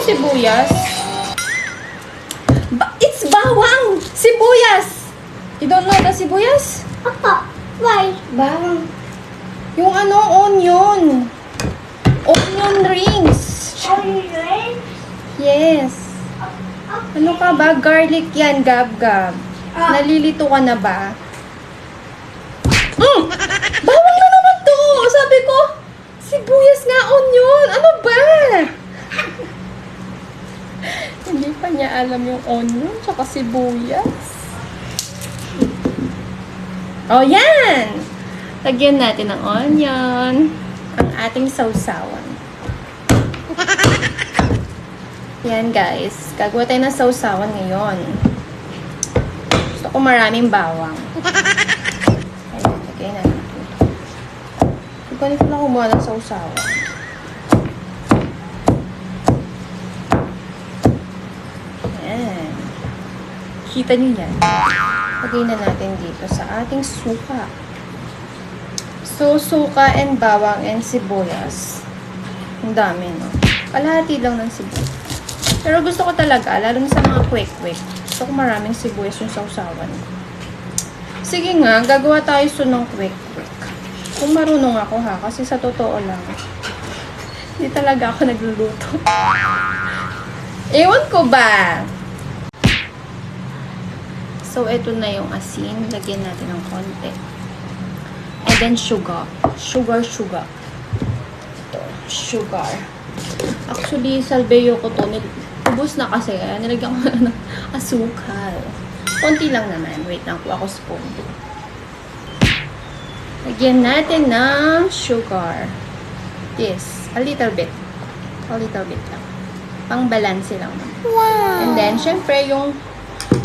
sibuyas? It's bawang! Sibuyas! You don't know the sibuyas? Apa? Why? Bawang. Yung ano, onion. Onion rings. Orange? Yes. Ano ka ba? Garlic yan, gab-gab. Nalilito ka na ba? Bawang na naman to! Sabi ko, sibuyas nga, onion. Ano ba? Hindi pa niya alam yung onion tsaka sibuyas. Oh, yan! Lagyan natin ng onion. Ang ating sausawan. Yan, guys. Gagawa tayo ng sausawan ngayon. Gusto ko maraming bawang. Ayan, lagyan natin. Ganito lang kumuha ng sausawan. Ayan. Kita nyo yan. Lagay na natin dito sa ating suka. So, suka and bawang and sibuyas. Ang dami, no? Kalahati lang ng sibuyas. Pero gusto ko talaga, lalo na sa mga quick-quick. Gusto ko maraming sibuyas yung sausawan. Sige nga, gagawa tayo ng quick-quick. Kung marunong ako ha, kasi sa totoo lang, hindi talaga ako nagluluto. Ewan ko ba? So, ito na yung asin. Lagyan natin ng konti. And then, sugar. Sugar. Ito, sugar. Actually, salbayo ko to. Ubus na kasi. Nilagyan ko ng asukal. Konti lang naman. Wait lang po ako spoon. Lagyan natin ng sugar. This. A little bit. A little bit lang. Pang-balance lang. Wow! And then, syempre, yung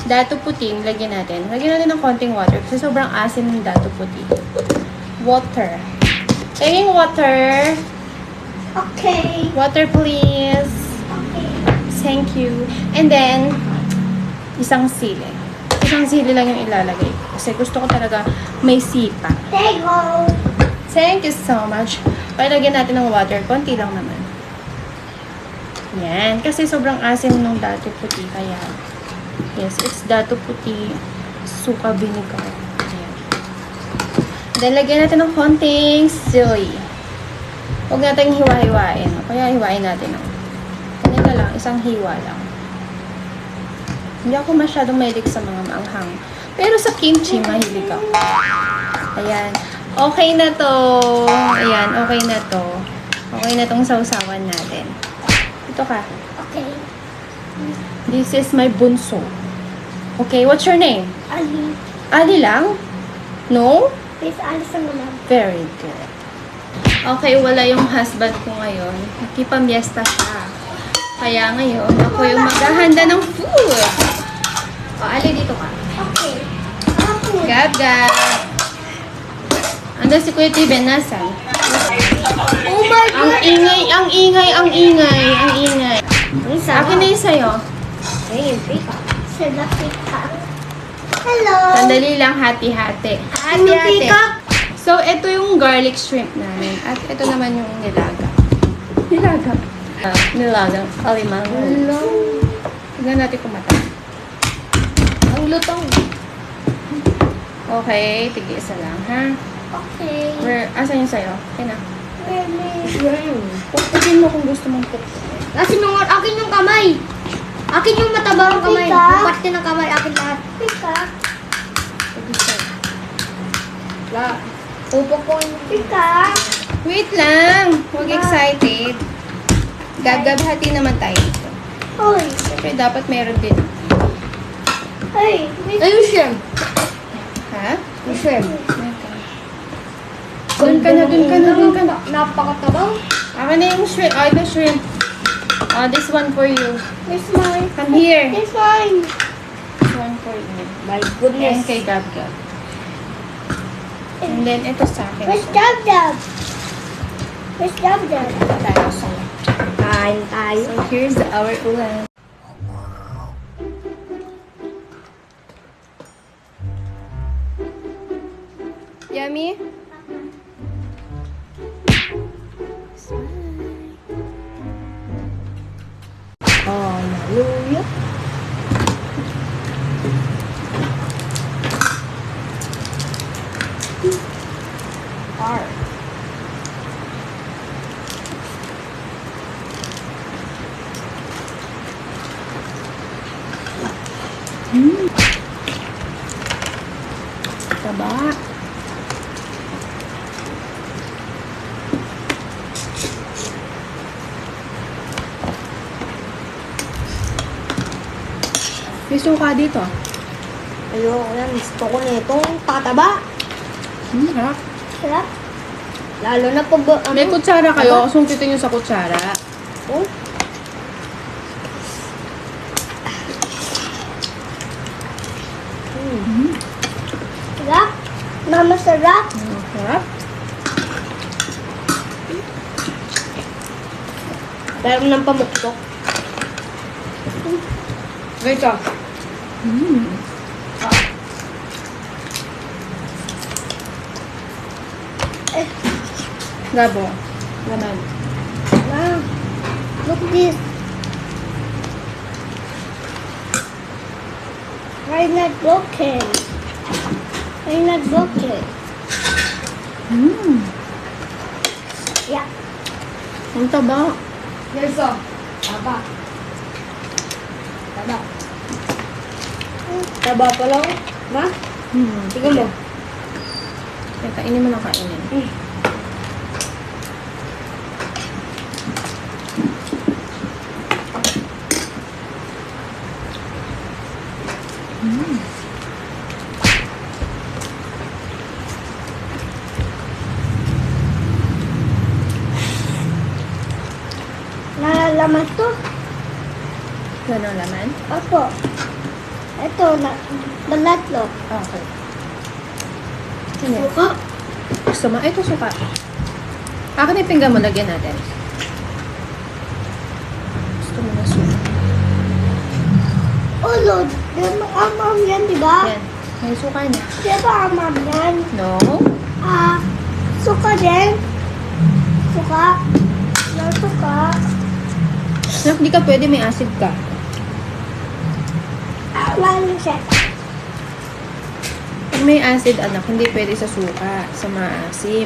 dato puti, lagyan natin. Lagyan natin ng konting water kasi sobrang asim ng dato puti. Water. Taking water. Okay. Water, please. Okay. Thank you. And then, isang sili. Isang sili lang yung ilalagay ko. Kasi gusto ko talaga may sipa. There you go. Thank you so much. Palagyan natin ng water. Konti lang naman. Yan. Kasi sobrang asim ng dato puti. Kaya, yes, it's dato puti suka vinegar. Ayan. Then, lagyan natin ng konting sili. Huwag natin hiwa-hiwain. Kaya hiwain natin ng ganito lang. Isang hiwa lang. Hindi ako masyadong mahilig sa mga maanghang. Pero sa kimchi, mahilig ako. Ayan. Okay na to. Ayan, okay na to. Okay na tong sausawan natin. Ito ka. Okay. This is my bunso. Okay, what's your name? Ali. Ali lang? No? Please, alis ang naman. Very good. Okay, wala yung husband ko ngayon. Nakipamiesta siya. Kaya ngayon, ako yung maghahanda ng food. O, Ali, dito ka. Okay. Ako. Gab-gab. Ando si Kuya Tiben, nasan? Oh my God. Ang ingay. Isa. Akin na yung sayo. Ayun, pika. Sila pika. Hello. Sandali lang, hati-hati. Ano pika? So, ito yung garlic shrimp namin. At ito naman yung nilaga. Nilagang alimango. Hello. Tignan natin kung mata. Ang lutong. Okay, tig-isa lang, ha? Okay. Asan yung sayo? Okay na. Really? Pupugin mo kung gusto mong pupugin. Kasi nung akin yung kamay. Akin yung matabang kamay. Yung parte ng kamay, akin lahat. Pika. Wala. Pupukon. Pika. Wait lang. Huwag excited. Gagabhati naman tayo dito. Hoy. Siyempre, dapat meron din. Hey. Ayun siya. Ha? Shrimp. Dun ka na. Napakatabang. Akin na yung shrimp. Oh, the shrimp. Oh, this one for you. Where's mine? Come here. It's mine. This one for you. My And goodness. kay Gab-Gab. And then, ito sa akin. Where's Dab Dab? Where's Dab Dab? Tayo sa Kain tayo. So, here's our ulam. Yummy? R. Taba. May suka dito. Ayoko yan. Gusto ko na itong tataba. Harap. Sarap. Lalo na pag ano. May kutsara kayo. Sungkitin nyo sa kutsara. Oh. Sarap. Mama, sarap. Harap. Meron ng pamuktok. Wait ka. Gabo. Laman. Wow. Look this. Why not broken? Why not broken? Yeah. Ang taba. There's some. Taba. Taba. Taba pa lang. Ma? Tingnan mo. Kaya kainin mo na kainin. Nalalaman to? Ganun laman? Opo. Ito, balatlo. Okay. Ano? Suka. Gusto mo? Ito suka. Akin yung pinggan mo. Lagyan natin. Gusto mo na suka. Oh, Lord. Di ba amam yan, di ba? Yan. May suka niya. Di ba amam yan? No. Suka din. Suka. No, suka. Nak, di ka pwede. May acid ka. Lalo siya. Pag may acid, anak, hindi pwede sa suka. Sa maasim.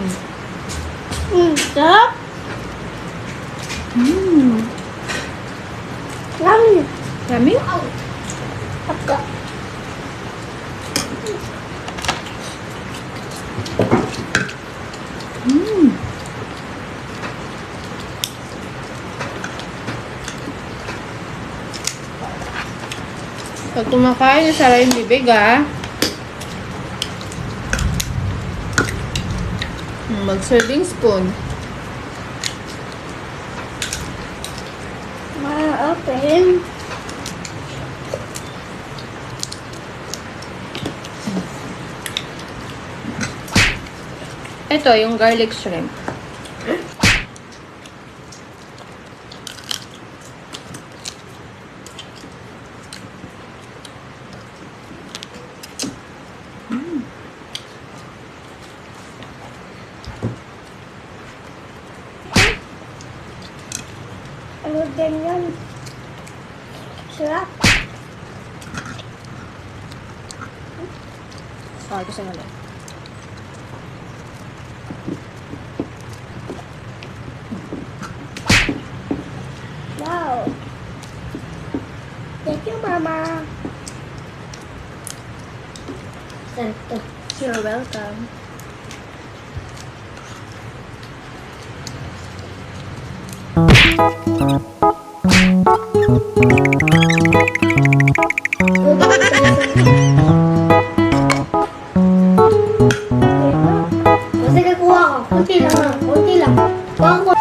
Sarap. Lami. Yummy? Apka. Pag kumakain, sara yung bibig, ah. Mag-serving spoon. Ma-open. Ito, yung garlic shrimp. Ano din yan? Sarap. Oh, ito sa ngalan. Wow. Thank you, Mama. Santo. You're welcome. Kasi kakuha ko. Kunti lang. Kunti lang. Kuha ko.